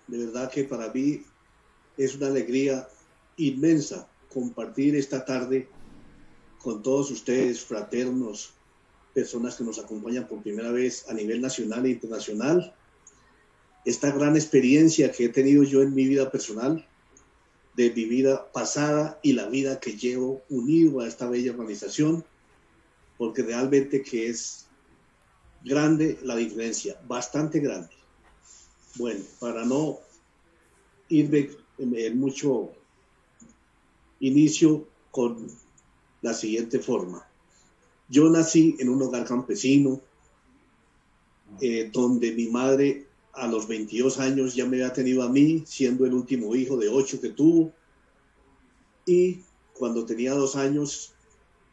De verdad que para mí es una alegría inmensa compartir esta tarde con todos ustedes, fraternos, personas que nos acompañan por primera vez a nivel nacional e internacional. Esta gran experiencia que he tenido yo en mi vida personal, de mi vida pasada y la vida que llevo unido a esta bella organización, porque realmente que es grande la diferencia, bastante grande. Bueno, para no irme en mucho, inicio con la siguiente forma. Yo nací en un hogar campesino, donde mi madre a los 22 años ya me había tenido a mí, siendo el último hijo de 8 que tuvo, y cuando tenía 2 años,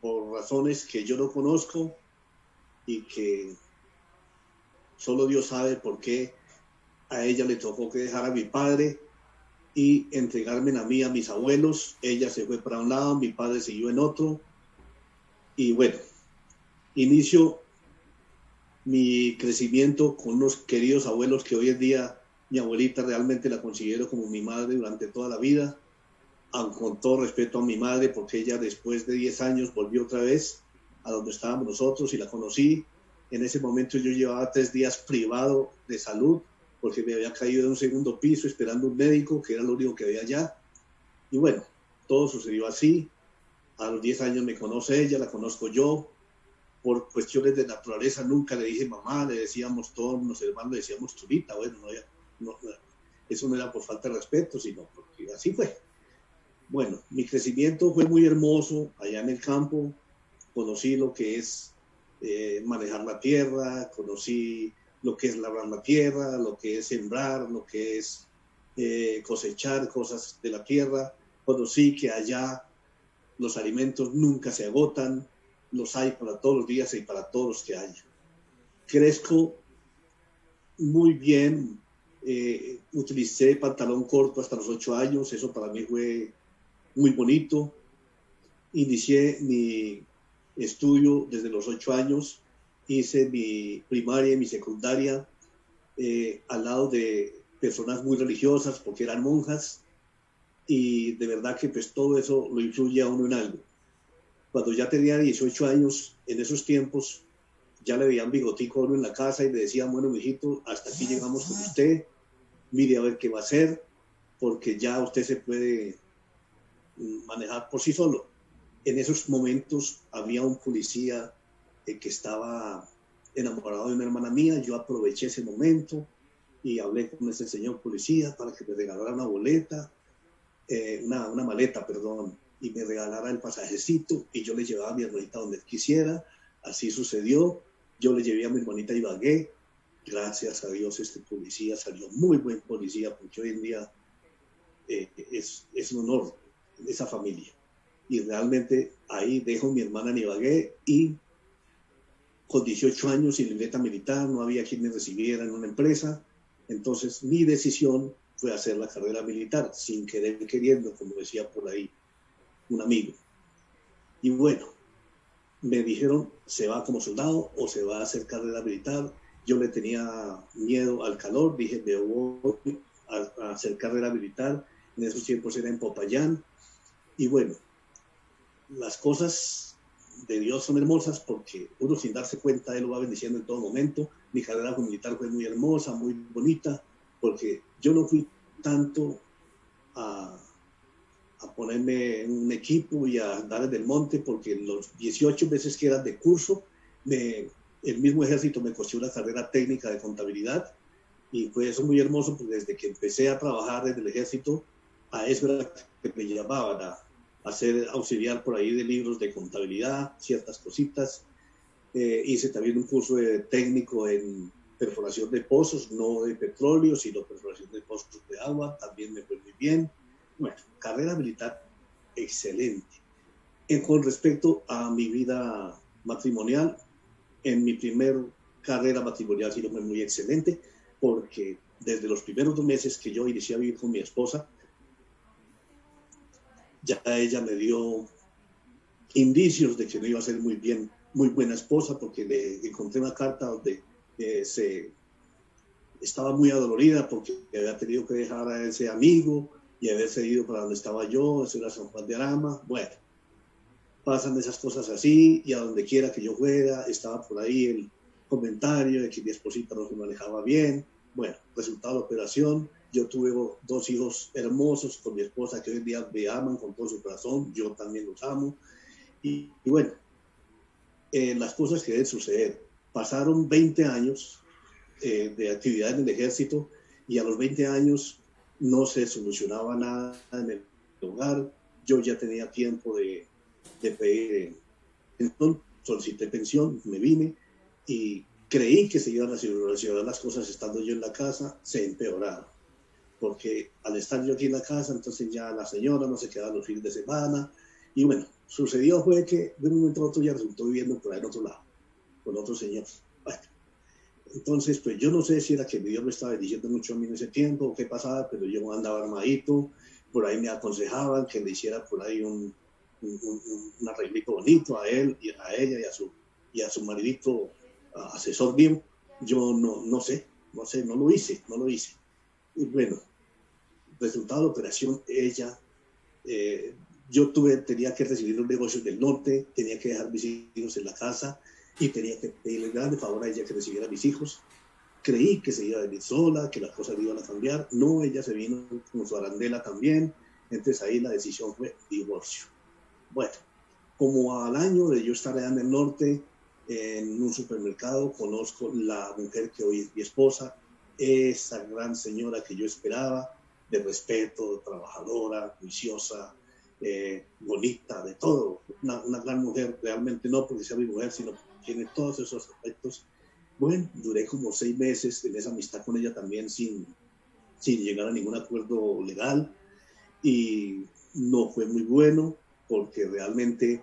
por razones que yo no conozco y que solo Dios sabe por qué, a ella le tocó que dejar a mi padre y entregarme a mí, a mis abuelos. Ella se fue para un lado, mi padre siguió en otro, y bueno, inicio mi crecimiento con unos queridos abuelos que hoy en día mi abuelita realmente la considero como mi madre durante toda la vida, aun con todo respeto a mi madre, porque ella después de 10 años volvió otra vez a donde estábamos nosotros y la conocí. En ese momento yo llevaba 3 días privado de salud porque me había caído de un segundo piso esperando un médico, que era lo único que había allá. Y bueno, todo sucedió así. A los 10 años me conoce ella, la conozco yo. Por cuestiones de naturaleza nunca le dije mamá, le decíamos todos los hermanos, le decíamos chulita. Bueno, no, eso no era por falta de respeto, sino porque así fue. Bueno, mi crecimiento fue muy hermoso allá en el campo. Conocí lo que es manejar la tierra, conocí lo que es labrar la tierra, lo que es sembrar, lo que es cosechar cosas de la tierra. Conocí que allá los alimentos nunca se agotan, los hay para todos los días y para todos los que haya. Crezco muy bien, utilicé pantalón corto hasta los 8 años, eso para mí fue muy bonito. Inicié mi estudio desde los 8 años, hice mi primaria y mi secundaria al lado de personas muy religiosas, porque eran monjas, y de verdad que pues todo eso lo influye a uno en algo. Cuando ya tenía 18 años, en esos tiempos, ya le veían bigotico a uno en la casa y le decían, bueno, mijito, hasta aquí llegamos con usted, mire a ver qué va a hacer, porque ya usted se puede manejar por sí solo. En esos momentos había un policía que estaba enamorado de una hermana mía. Yo aproveché ese momento y hablé con ese señor policía para que me regalara una boleta, una maleta, perdón, y me regalara el pasajecito, y yo le llevaba a mi hermanita donde quisiera. Así sucedió. Yo le llevé a mi hermanita a Ibagué. Gracias a Dios este policía salió muy buen policía, porque hoy en día es un honor esa familia. Y realmente ahí dejo a mi hermana en Ibagué, y con 18 años y libreta militar, no había quien me recibiera en una empresa. Entonces mi decisión fue hacer la carrera militar, sin querer queriendo, como decía por ahí un amigo. Y bueno, me dijeron, se va como soldado o se va a hacer carrera militar. Yo le tenía miedo al calor, dije, me voy a hacer carrera militar. En esos tiempos era en Popayán. Y bueno, las cosas de Dios son hermosas, porque uno sin darse cuenta, Él lo va bendiciendo en todo momento. Mi carrera militar fue muy hermosa, muy bonita, porque yo no fui tanto a ponerme en un equipo y a andar en el monte, porque los 18 meses que eran de curso, el mismo ejército me costeó una carrera técnica de contabilidad, y fue eso muy hermoso, porque desde que empecé a trabajar en el ejército, a eso era que me llamaban a ser auxiliar por ahí de libros de contabilidad, ciertas cositas. Hice también un curso de técnico en perforación de pozos, no de petróleo, sino perforación de pozos de agua, también me fue muy bien. Bueno, carrera militar excelente. Con respecto a mi vida matrimonial, en mi primer carrera matrimonial sí lo fue muy excelente, porque desde los primeros 2 meses que yo inicié a vivir con mi esposa, ya ella me dio indicios de que no iba a ser muy buena esposa, porque le encontré una carta donde estaba muy adolorida porque había tenido que dejar a ese amigo y haberse ido para donde estaba yo, eso era San Juan de Arama. Bueno, pasan esas cosas así, y a donde quiera que yo fuera, estaba por ahí el comentario de que mi esposita no se manejaba bien. Bueno, resultado de la operación, yo tuve 2 hijos hermosos con mi esposa que hoy en día me aman con todo su corazón, yo también los amo. Y bueno, las cosas que deben suceder. Pasaron 20 años de actividad en el ejército, y a los 20 años no se solucionaba nada en el hogar. Yo ya tenía tiempo de pedir, entonces solicité pensión, me vine y creí que se iban a solucionar las cosas estando yo en la casa. Se empeoraron, porque al estar yo aquí en la casa, entonces ya la señora no se quedaba los fines de semana, y bueno, sucedió fue que de un momento a otro ya resultó viviendo por ahí en otro lado, con otro señor. Bueno, entonces pues yo no sé si era que Dios me estaba diciendo mucho a mí en ese tiempo o qué pasaba, pero yo andaba armadito, por ahí me aconsejaban que le hiciera por ahí un arreglito bonito a él y a ella y a su maridito asesor mío. Yo no sé, no lo hice. Y bueno, resultado de la operación, ella, yo tenía que recibir los negocios del norte, tenía que dejar mis hijos en la casa y tenía que pedirle grande favor a ella que recibiera a mis hijos. Creí que se iba a venir sola, que las cosas iban a cambiar. No, ella se vino con su arandela también. Entonces ahí la decisión fue divorcio. Bueno, como al año de yo estar allá en el norte, en un supermercado, conozco la mujer que hoy es mi esposa, esa gran señora que yo esperaba, de respeto, trabajadora, juiciosa, bonita, de todo. Una gran mujer, realmente no porque sea mi mujer, sino porque tiene todos esos aspectos. Bueno, duré como 6 meses en esa amistad con ella también sin llegar a ningún acuerdo legal, y no fue muy bueno porque realmente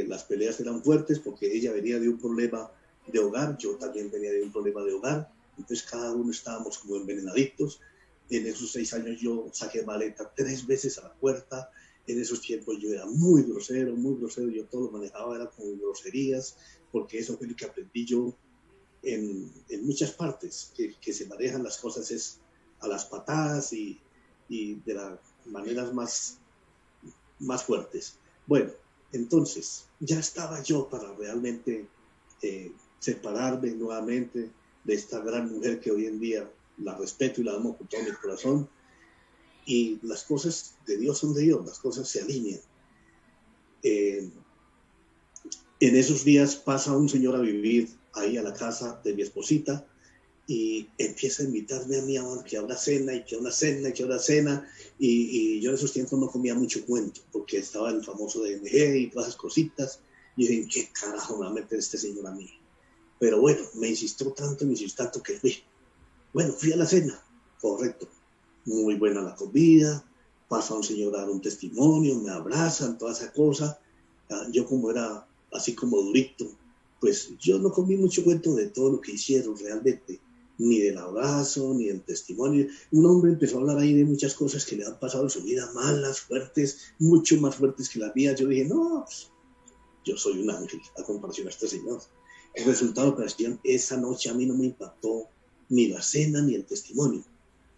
las peleas eran fuertes, porque ella venía de un problema de hogar, yo también venía de un problema de hogar, entonces cada uno estábamos como envenenaditos. En esos 6 años yo saqué maleta 3 veces a la puerta. En esos tiempos yo era muy grosero, yo todo lo manejaba era con groserías, porque eso fue lo que aprendí yo en muchas partes, que se manejan las cosas es a las patadas y de las maneras más fuertes. Bueno, entonces ya estaba yo para realmente separarme nuevamente de esta gran mujer que hoy en día la respeto y la amo con todo mi corazón, y las cosas de Dios son de Dios, las cosas se alinean. En esos días pasa un señor a vivir ahí a la casa de mi esposita y empieza a invitarme a mí a que habrá cena y que habrá cena y que habrá cena, y yo en esos tiempos no comía mucho cuento porque estaba el famoso DMG y todas esas cositas, y dije, ¿qué carajo me va a meter este señor a mí? Pero bueno, me insistió tanto que fui. Bueno, fui a la cena, correcto, muy buena la comida, pasa un señor a dar un testimonio, me abrazan, toda esa cosa. Yo como era así como durito, pues yo no comí mucho cuento de todo lo que hicieron realmente, ni del abrazo, ni del testimonio. Un hombre empezó a hablar ahí de muchas cosas que le han pasado en su vida, malas, fuertes, mucho más fuertes que las mías. Yo dije, no, pues, yo soy un ángel a comparación a este señor. El resultado de la operación esa noche a mí no me impactó ni la cena ni el testimonio,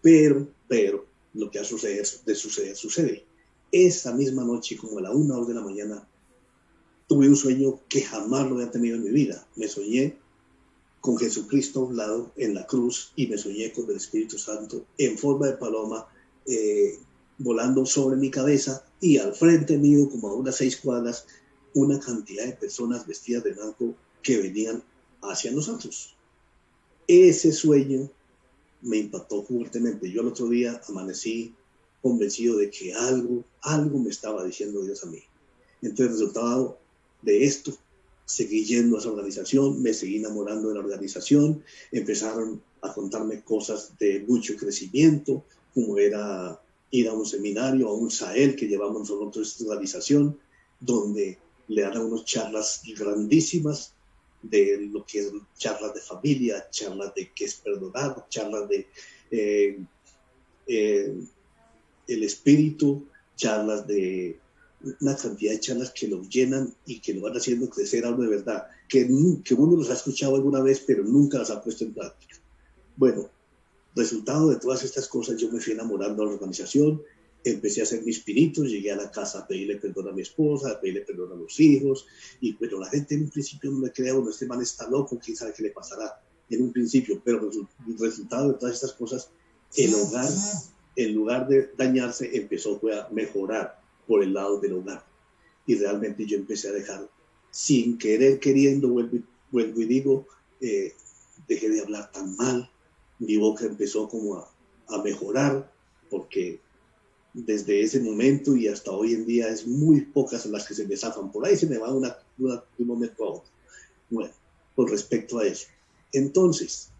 pero lo que ha sucede. Esa misma noche, como a la 1 hora de la mañana, tuve un sueño que jamás lo había tenido en mi vida. Me soñé con Jesucristo a un lado en la cruz, y me soñé con el Espíritu Santo en forma de paloma volando sobre mi cabeza, y al frente mío, como a unas 6 cuadras, una cantidad de personas vestidas de blanco que venían hacia nosotros. Ese sueño me impactó fuertemente. Yo el otro día amanecí convencido de que algo me estaba diciendo Dios a mí. Entonces, el resultado de esto, seguí yendo a esa organización, me seguí enamorando de la organización, empezaron a contarme cosas de mucho crecimiento, como era ir a un seminario, a un Sahel que llevamos nosotros esta organización, donde le dan a unos charlas grandísimas de lo que es charlas de familia, charlas de qué es perdonar, charlas de el espíritu, charlas de una cantidad de charlas que lo llenan y que lo van haciendo crecer a uno de verdad, que uno los ha escuchado alguna vez, pero nunca las ha puesto en práctica. Bueno, Resultado de todas estas cosas, yo me fui enamorando de la organización, empecé a hacer mis pinitos, llegué a la casa a pedirle perdón a mi esposa, a pedirle perdón a los hijos, y pero la gente en un principio no me creía, bueno, este man está loco, quién sabe qué le pasará en un principio, pero el resultado de todas estas cosas, el hogar, en lugar de dañarse, empezó a mejorar por el lado del hogar, y realmente yo empecé a dejar, sin querer, queriendo, vuelvo y digo, dejé de hablar tan mal, mi boca empezó como a mejorar, porque desde ese momento y hasta hoy en día es muy pocas las que se me zafan. Por ahí se me va de un momento a otro. Bueno, con respecto a eso. Entonces,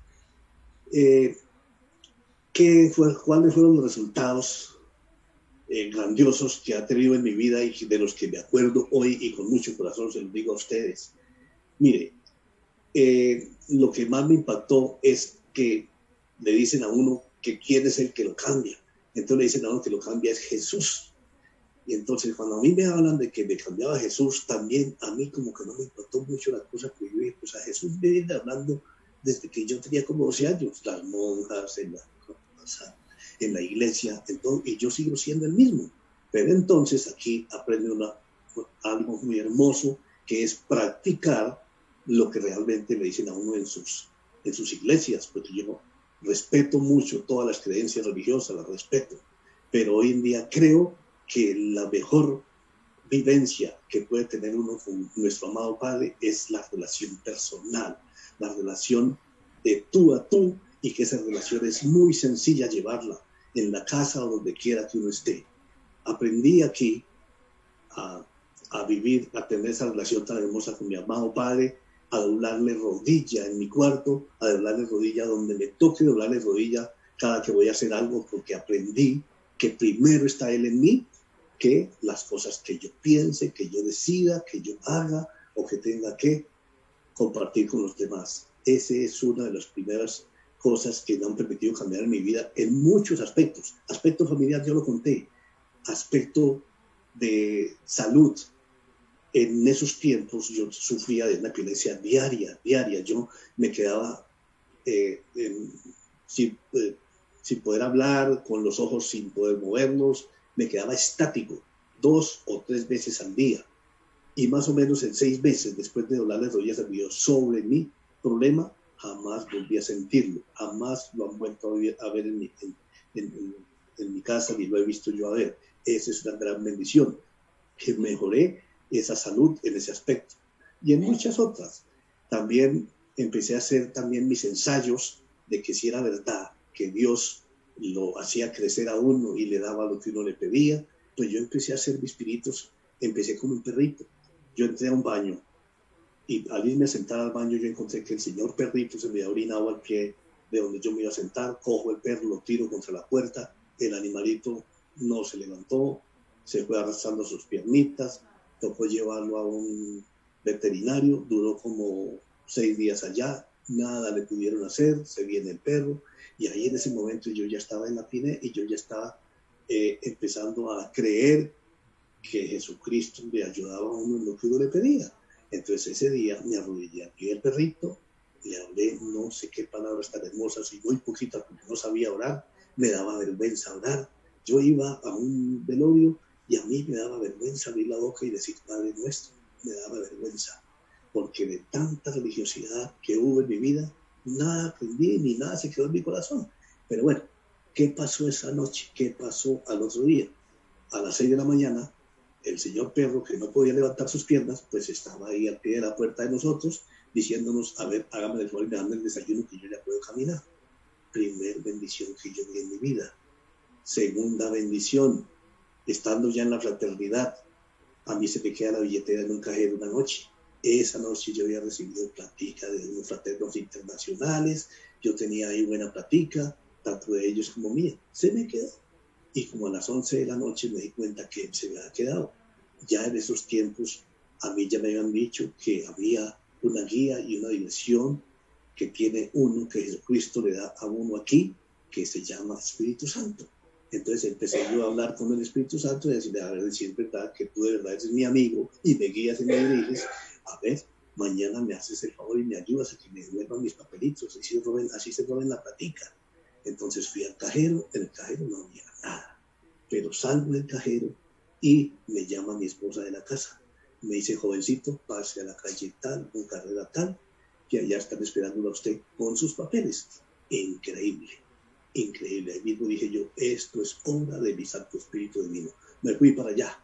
¿cuáles fueron los resultados grandiosos que ha tenido en mi vida y de los que me acuerdo hoy y con mucho corazón se los digo a ustedes? Mire, lo que más me impactó es que le dicen a uno que quién es el que lo cambia. Entonces le dicen a uno que lo cambia es Jesús. Y entonces cuando a mí me hablan de que me cambiaba Jesús, también a mí como que no me impactó mucho la cosa, que yo dije, pues a Jesús me viene hablando desde que yo tenía como 12 años, las monjas, en la iglesia, y yo sigo siendo el mismo. Pero entonces aquí aprende algo muy hermoso, que es practicar lo que realmente le dicen a uno en sus iglesias, porque yo respeto mucho todas las creencias religiosas, las respeto, pero hoy en día creo que la mejor vivencia que puede tener uno con nuestro amado Padre es la relación personal, la relación de tú a tú, y que esa relación es muy sencilla llevarla en la casa o donde quiera que uno esté. Aprendí aquí a vivir, a tener esa relación tan hermosa con mi amado Padre, a doblarle rodilla en mi cuarto, a doblarle rodilla donde me toque doblarle rodilla cada que voy a hacer algo, porque aprendí que primero está Él en mí que las cosas que yo piense, que yo decida, que yo haga o que tenga que compartir con los demás. Esa es una de las primeras cosas que me han permitido cambiar en mi vida en muchos aspectos. Aspecto familiar, yo lo conté. Aspecto de salud. En esos tiempos yo sufría de una epilepsia diaria. Yo me quedaba sin poder hablar, con los ojos sin poder moverlos, me quedaba estático 2 o 3 veces al día. Y más o menos en 6 meses, después de doblar las rodillas a Dios sobre mi problema, jamás volví a sentirlo. Jamás lo han vuelto a ver en mi casa, ni lo he visto yo a ver. Esa es una gran bendición, que mejoré esa salud en ese aspecto. Y en muchas otras. También empecé a hacer también mis ensayos de que si era verdad que Dios lo hacía crecer a uno y le daba lo que uno le pedía, pues yo empecé a hacer mis pinitos, empecé como un perrito. Yo entré a un baño y al irme a sentar al baño yo encontré que el señor perrito se me había orinado al pie de donde yo me iba a sentar, cojo el perro, lo tiro contra la puerta, el animalito no se levantó, se fue arrastrando sus piernitas, tocó llevarlo a un veterinario, duró como 6 días allá, nada le pudieron hacer, se viene el perro, y ahí en ese momento yo ya estaba en la pine y yo ya estaba empezando a creer que Jesucristo le ayudaba a uno en lo que uno le pedía. Entonces ese día me arrodillé aquí del perrito, le hablé no sé qué palabras tan hermosas y muy poquitas porque no sabía orar, me daba vergüenza orar. Yo iba a un velorio y a mí me daba vergüenza abrir la boca y decir Padre Nuestro, me daba vergüenza, porque de tanta religiosidad que hubo en mi vida, nada aprendí ni nada se quedó en mi corazón. Pero bueno, ¿qué pasó esa noche? ¿Qué pasó al otro día? A las 6 de la mañana, el señor perro, que no podía levantar sus piernas, pues estaba ahí al pie de la puerta de nosotros, diciéndonos, a ver, hágame el favor y me dan el desayuno que yo ya puedo caminar. Primer bendición que yo vi en mi vida. Segunda bendición, estando ya en la fraternidad, a mí se me queda la billetera en un cajero una noche. Esa noche yo había recibido platica de unos fraternos internacionales, yo tenía ahí buena platica, tanto de ellos como mía. Se me quedó. Y como a las 11 de la noche me di cuenta que se me había quedado. Ya en esos tiempos a mí ya me habían dicho que había una guía y una dirección que tiene uno, que Jesucristo le da a uno aquí, que se llama Espíritu Santo. Entonces empecé yo a hablar con el Espíritu Santo y decirle, a ver, si es verdad que tú de verdad eres mi amigo y me guías y me diriges, a ver, mañana me haces el favor y me ayudas a que me devuelvan mis papelitos, así se roben la platica. Entonces fui al cajero, en el cajero no había nada, pero salgo del cajero y me llama mi esposa de la casa. Me dice, jovencito, pase a la calle tal, con carrera tal, que allá están esperándolo a usted con sus papeles. Increíble, increíble. Ahí mismo dije yo, esto es obra de mi Santo Espíritu Divino. Me fui para allá.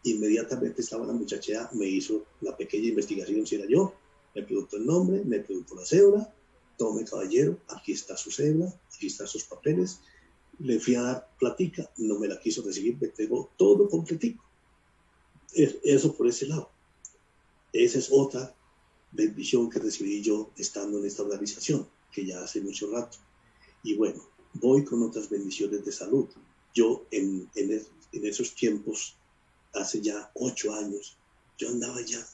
Inmediatamente estaba la muchacha, me hizo la pequeña investigación si era yo, me preguntó el nombre, me preguntó la cédula, tome caballero, aquí está su cédula, aquí están sus papeles. Le fui a dar platica, no me la quiso recibir, me entregó todo completico. Eso por ese lado. Esa es otra bendición que recibí yo estando en esta organización, que ya hace mucho rato. Y bueno, voy con otras bendiciones de salud. Yo en esos tiempos, hace ya 8 años, yo andaba ya,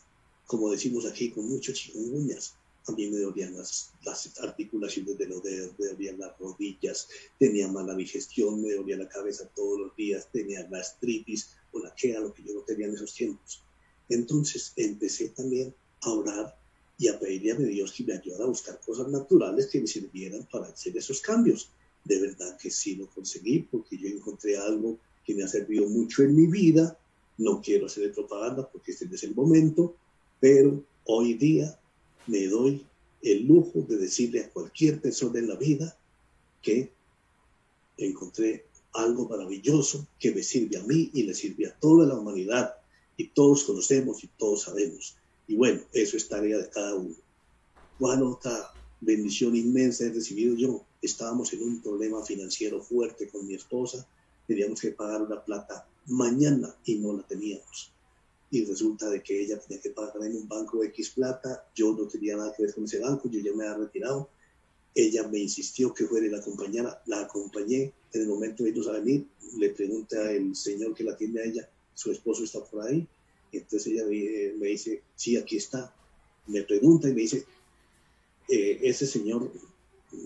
como decimos aquí, con muchos chikungunyas. A mí me dolían las articulaciones de los dedos, me dolían las rodillas, tenía mala digestión, me dolía la cabeza todos los días, tenía gastritis, o la que era lo que yo no tenía en esos tiempos. Entonces empecé también a orar y a pedirle a mi Dios que me ayudara a buscar cosas naturales que me sirvieran para hacer esos cambios. De verdad que sí lo conseguí, porque yo encontré algo que me ha servido mucho en mi vida. No quiero hacer propaganda porque este no es el momento, pero hoy día me doy el lujo de decirle a cualquier persona en la vida que encontré algo maravilloso que me sirve a mí y le sirve a toda la humanidad, y todos conocemos y todos sabemos. Y bueno, eso es tarea de cada uno. ¿Cuál otra bendición inmensa he recibido yo? Estábamos en un problema financiero fuerte con mi esposa, teníamos que pagar una plata mañana y no la teníamos. Y resulta de que ella tenía que pagar en un banco X plata, yo no tenía nada que ver con ese banco, yo ya me había retirado. Ella me insistió que fuera y la acompañara, la acompañé. En el momento de irnos a venir, le pregunta al señor que la atiende a ella, su esposo está por ahí. Entonces ella me dice, sí, aquí está. Me pregunta y me dice, ese señor,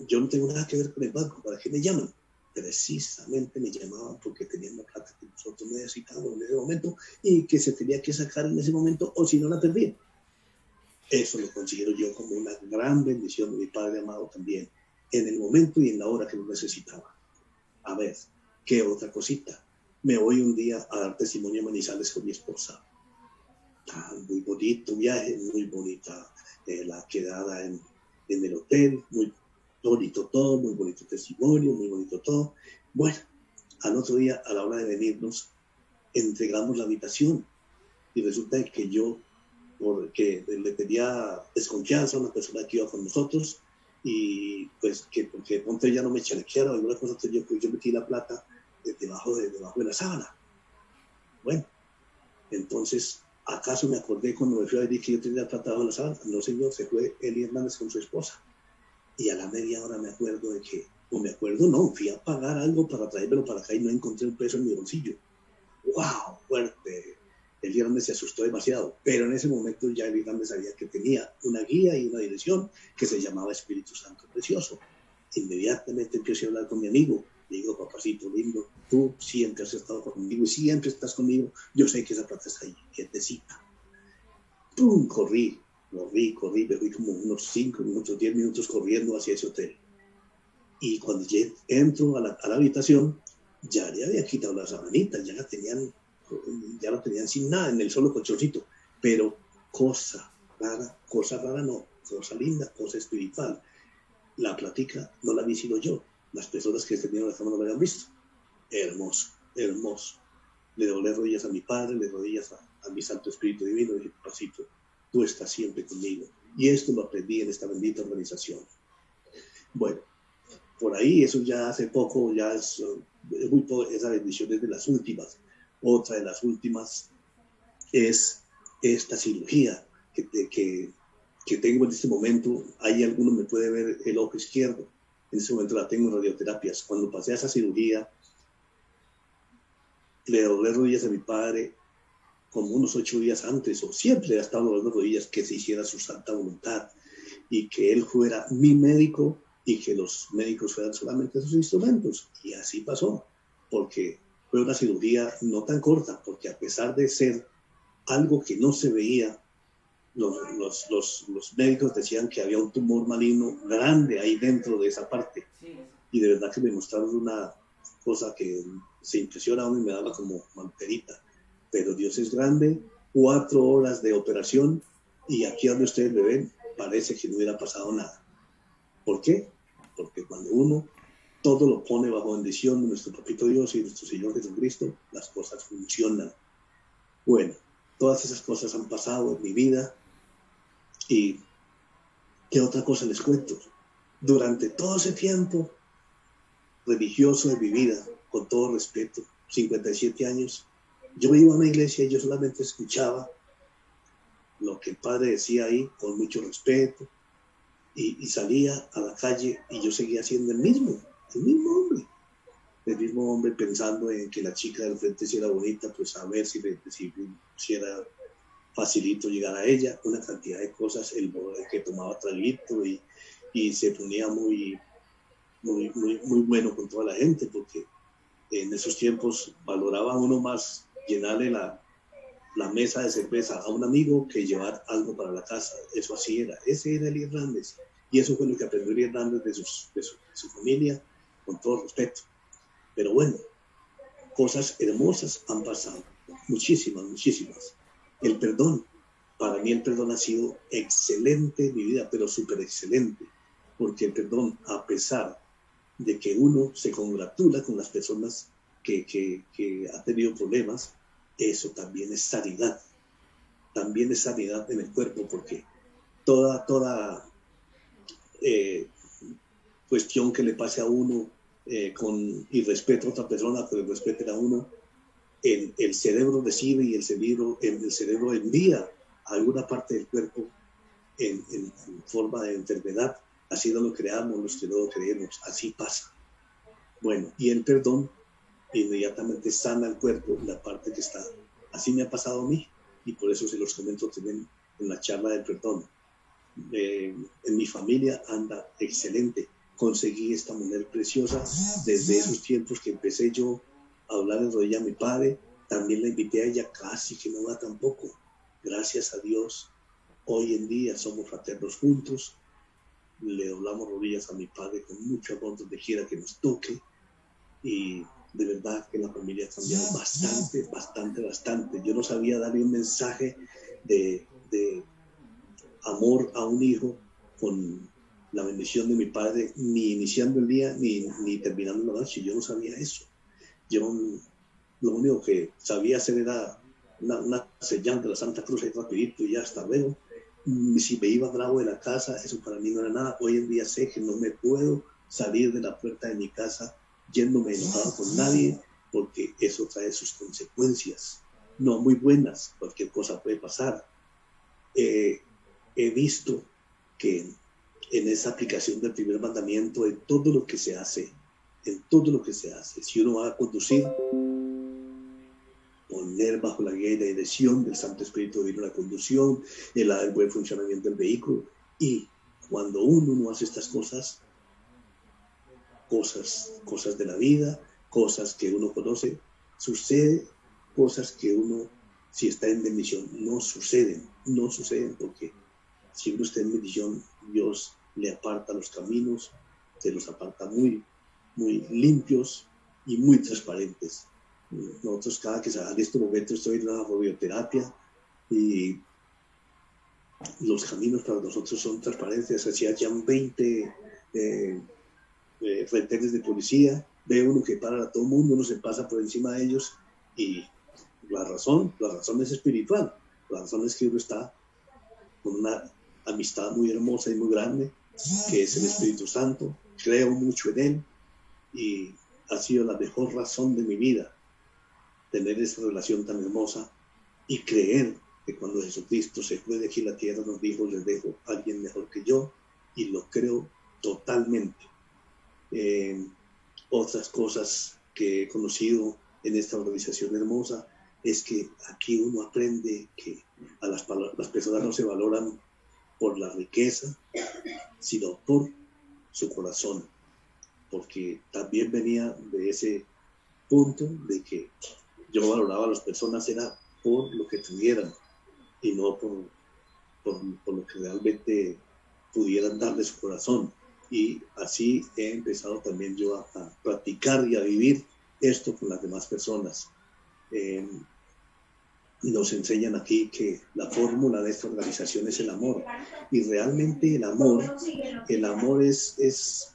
yo no tengo nada que ver con el banco, ¿para qué me llaman? Precisamente me llamaban porque tenían la plata que nosotros necesitábamos en ese momento y que se tenía que sacar en ese momento, o si no la perdía. Eso lo considero yo como una gran bendición de mi Padre amado también, en el momento y en la hora que lo necesitaba. A ver, ¿qué otra cosita? Me voy un día a dar testimonio a Manizales con mi esposa. Muy bonito viaje, muy bonita la quedada en el hotel, muy bonito todo, muy bonito testimonio, muy bonito todo. Bueno, al otro día, a la hora de venirnos, entregamos la habitación y resulta que yo, porque le tenía desconfianza a una persona que iba con nosotros, y pues que porque de pronto ella no me chalequeara o alguna cosa, entonces yo metí la plata debajo de la sábana. Bueno, entonces, ¿acaso me acordé cuando me fui a decir que yo tenía plata debajo de la sábana? No, señor, se fue Eli Hernández con su esposa. Y a la media hora me acuerdo de que, o me acuerdo no, fui a pagar algo para traérmelo para acá y no encontré un peso en mi bolsillo. ¡Wow! Fuerte. El Hernández se asustó demasiado, pero en ese momento ya el Hernández sabía que tenía una guía y una dirección que se llamaba Espíritu Santo Precioso. Inmediatamente empecé a hablar con mi amigo. Le digo, papacito lindo, tú siempre has estado conmigo y siempre estás conmigo. Yo sé que esa plata está ahí, quietecita. ¡Pum! Corrí, me fui como unos 5 minutos, 10 minutos corriendo hacia ese hotel. Y cuando entro a la habitación, ya le había quitado las sabanitas, ya la tenían sin nada, en el solo colchoncito. Pero cosa rara no, cosa linda, cosa espiritual. La platica no la vi sino yo. Las personas que tenían la cama no la habían visto. Hermoso, hermoso. Le doblé rodillas a mi Padre, le rodillas a mi Santo Espíritu Divino, y dije, papacito, tú estás siempre conmigo. Y esto lo aprendí en esta bendita organización. Bueno, por ahí, eso ya hace poco, ya es muy poco, esa bendición es de las últimas. Otra de las últimas es esta cirugía que tengo en este momento. Ahí alguno me puede ver el ojo izquierdo. En este momento la tengo en radioterapias. Cuando pasé a esa cirugía, le doblé rodillas a mi Padre como unos 8 días antes, o siempre le estaba doblando rodillas, que se hiciera su santa voluntad y que Él fuera mi médico y que los médicos fueran solamente sus instrumentos. Y así pasó, porque fue una cirugía no tan corta, porque a pesar de ser algo que no se veía, los médicos decían que había un tumor maligno grande ahí dentro de esa parte. y de verdad que me mostraron una cosa que se impresiona a uno y me daba como manterita. Pero Dios es grande, 4 horas de operación y aquí donde ustedes me ven parece que no hubiera pasado nada. ¿Por qué? Porque cuando uno todo lo pone bajo bendición de nuestro papito Dios y nuestro Señor Jesucristo, las cosas funcionan. Bueno, todas esas cosas han pasado en mi vida y ¿qué otra cosa les cuento? Durante todo ese tiempo religioso de mi vida, con todo respeto, 57 años, yo iba a una iglesia y yo solamente escuchaba lo que el padre decía ahí con mucho respeto y salía a la calle y yo seguía siendo el mismo hombre pensando en que la chica del frente si era bonita, pues a ver si era facilito llegar a ella, una cantidad de cosas, el que tomaba traguito y se ponía muy bueno con toda la gente, porque en esos tiempos valoraba uno más llenarle la mesa de cerveza a un amigo que llevar algo para la casa. Eso así era, ese era Eli Hernández, y eso fue lo que aprendió Eli Hernández de su familia, con todo respeto. Pero bueno, cosas hermosas han pasado, muchísimas. El perdón, para mí el perdón ha sido excelente en mi vida, pero súper excelente, porque el perdón, a pesar de que uno se congratula con las personas que ha tenido problemas, eso también es sanidad en el cuerpo, porque toda cuestión que le pase a uno con irrespeto a otra persona, pero respeten a uno, el cerebro recibe y el cerebro envía a alguna parte del cuerpo en forma de enfermedad. Así no lo creamos los que no lo creemos, así pasa. Bueno, y el perdón inmediatamente sana el cuerpo, la parte que está. Así me ha pasado a mí, y por eso se los comento también en la charla del perdón. En mi familia anda excelente. Conseguí esta mujer preciosa desde esos tiempos que empecé yo a hablar en rodilla a mi padre. También la invité a ella, casi que no va tampoco. Gracias a Dios, hoy en día somos fraternos juntos. Le doblamos rodillas a mi padre con mucho amor donde quiera que nos toque, y de verdad que la familia ha cambiado bastante. Yo no sabía darle un mensaje de amor a un hijo con la bendición de mi padre, ni iniciando el día ni terminando la noche. Yo no sabía eso. Yo lo único que sabía hacer era una señal de la Santa Cruz ahí rapidito y ya hasta luego. Si me iba bravo de la casa, eso para mí no era nada. Hoy en día sé que no me puedo salir de la puerta de mi casa yéndome enojado con nadie, porque eso trae sus consecuencias, no muy buenas. Cualquier cosa puede pasar. He visto que en esa aplicación del primer mandamiento, en todo lo que se hace, si uno va a conducir, poner bajo la guía y la dirección del Santo Espíritu Divino la conducción, el buen funcionamiento del vehículo. Y cuando uno no hace estas cosas de la vida, cosas que uno conoce, sucede cosas que uno, si está en bendición, no suceden, porque si uno está en bendición, Dios le aparta los caminos, se los aparta muy limpios y muy transparentes. Nosotros cada que en este momento estoy en una radioterapia y los caminos para nosotros son transparentes. Así hayan 20 retenes de policía, ve uno que para a todo el mundo, uno se pasa por encima de ellos, y la razón es espiritual. La razón es que uno está con una amistad muy hermosa y muy grande, que es el Espíritu Santo. Creo mucho en él y ha sido la mejor razón de mi vida tener esa relación tan hermosa y creer que cuando Jesucristo se fue de aquí a la tierra nos dijo: les dejo a alguien mejor que yo, y lo creo totalmente. Otras cosas que he conocido en esta organización hermosa es que aquí uno aprende que a las personas no se valoran por la riqueza, sino por su corazón, porque también venía de ese punto de que yo valoraba a las personas era por lo que tuvieran y no por lo que realmente pudieran dar de su corazón. y así he empezado también yo a practicar y a vivir esto con las demás personas. Nos enseñan aquí que la fórmula de esta organización es el amor, y realmente el amor es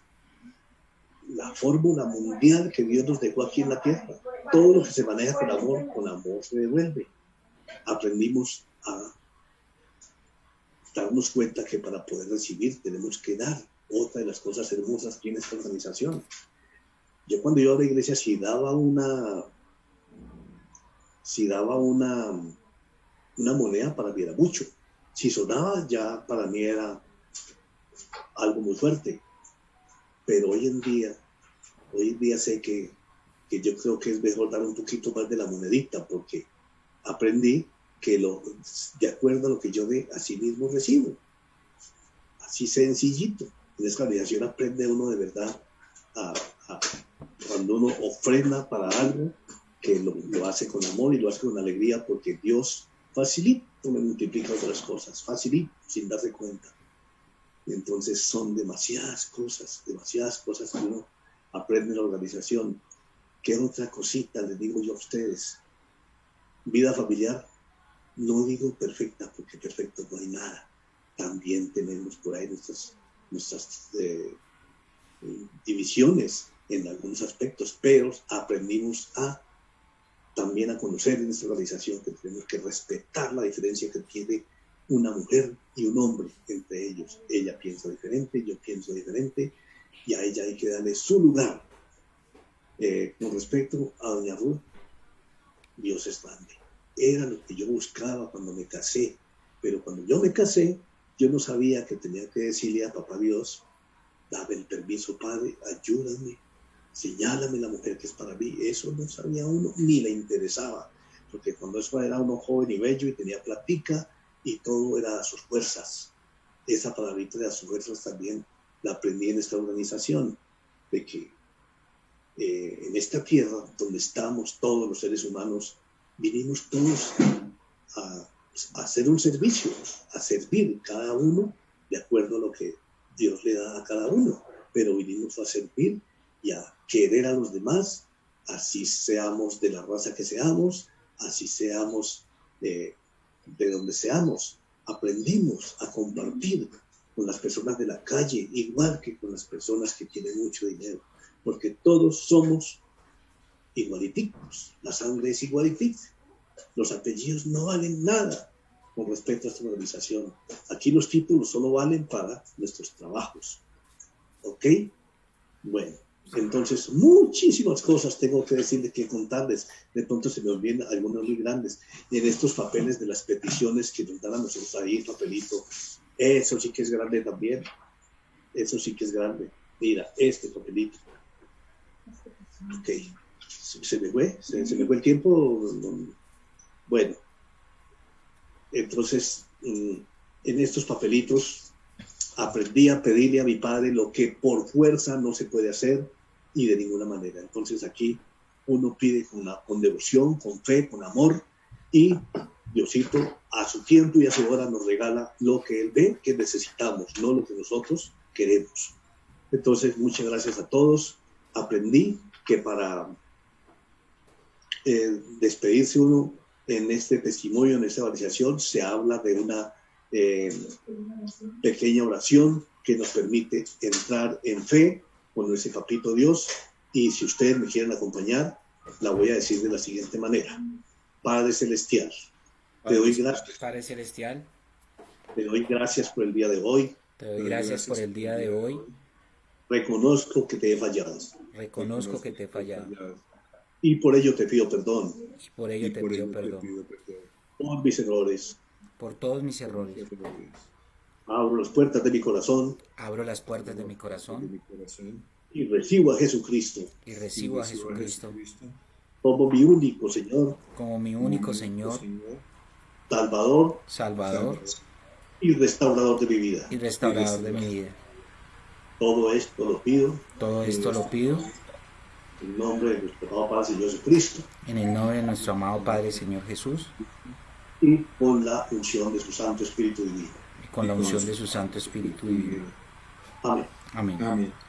la fórmula mundial que Dios nos dejó aquí en la tierra. Todo lo que se maneja con amor se devuelve. Aprendimos a darnos cuenta que para poder recibir tenemos que dar. Otra de las cosas hermosas aquí en esta organización. Yo cuando iba a la iglesia, si daba una moneda, para mí era mucho. Si sonaba, ya para mí era algo muy fuerte. Pero hoy en día sé que yo creo que es mejor dar un poquito más de la monedita, porque aprendí que de acuerdo a lo que yo dé, así mismo recibo. Así sencillito. En esta organización aprende uno de verdad cuando uno ofrenda para algo, que lo hace con amor y lo hace con alegría, porque Dios facilita, me multiplica otras cosas, facilita, sin darse cuenta. Entonces son demasiadas cosas que uno aprende en la organización. ¿Qué otra cosita les digo yo a ustedes? Vida familiar, no digo perfecta, porque perfecto no hay nada. También tenemos por ahí nuestras divisiones en algunos aspectos, pero aprendimos también a conocer en esta organización que tenemos que respetar la diferencia que tiene una mujer y un hombre entre ellos. Ella piensa diferente, yo pienso diferente, y a ella hay que darle su lugar. Con respecto a doña Ruth, Dios es grande. Era lo que yo buscaba cuando me casé, pero cuando yo me casé, yo no sabía que tenía que decirle a papá Dios: dame el permiso, Padre, ayúdame, señálame la mujer que es para mí. Eso no sabía uno, ni le interesaba, porque cuando eso era uno joven y bello y tenía platica, y todo era a sus fuerzas. Esa palabrita de a sus fuerzas también la aprendí en esta organización, de que en esta tierra donde estamos todos los seres humanos, vinimos todos a hacer un servicio, a servir cada uno de acuerdo a lo que Dios le da a cada uno, pero vinimos a servir y a querer a los demás, así seamos de la raza que seamos, así seamos de donde seamos. Aprendimos a compartir con las personas de la calle, igual que con las personas que tienen mucho dinero, porque todos somos igualiticos, la sangre es igualitica, los apellidos no valen nada con respecto a esta organización. Aquí los títulos solo valen para nuestros trabajos. ¿Ok? Bueno, entonces muchísimas cosas tengo que decirles, que contarles. De pronto se me olvidan algunas muy grandes. Y en estos papeles de las peticiones que nos dan a nosotros ahí, papelito, eso sí que es grande también. Eso sí que es grande. Mira, este papelito. Ok. ¿Se me fue? ¿Se me fue el tiempo? Bueno. Entonces, en estos papelitos aprendí a pedirle a mi padre lo que por fuerza no se puede hacer y de ninguna manera. Entonces aquí uno pide con devoción, con fe, con amor, y Diosito a su tiempo y a su hora nos regala lo que Él ve que necesitamos, no lo que nosotros queremos. Entonces, muchas gracias a todos. Aprendí que para despedirse uno en este testimonio, en esta organización, se habla de una pequeña oración que nos permite entrar en fe con ese papito Dios. Y si ustedes me quieren acompañar, la voy a decir de la siguiente manera: Padre Celestial, te doy gracias. Padre Celestial, te doy gracias por el día de hoy. Te doy gracias por el día de hoy. Reconozco que te he fallado. Reconozco que te he fallado. Y por ello te pido perdón. Y por ello te pido perdón. Por mis errores. Por todos mis errores. Abro las puertas de mi corazón. Abro las puertas de mi corazón. Y recibo a Jesucristo. Y recibo a Jesucristo. Como mi único Señor. Como mi único Señor. Salvador. Y restaurador de mi vida. Y restaurador de mi vida. Todo esto lo pido. Todo esto lo pido. En el nombre de nuestro amado Padre Señor Jesucristo. En el nombre de nuestro amado Padre Señor Jesús. Y con la unción de su Santo Espíritu Divino. Y con la unción de su Santo Espíritu Divino. Amén. Amén. Amén.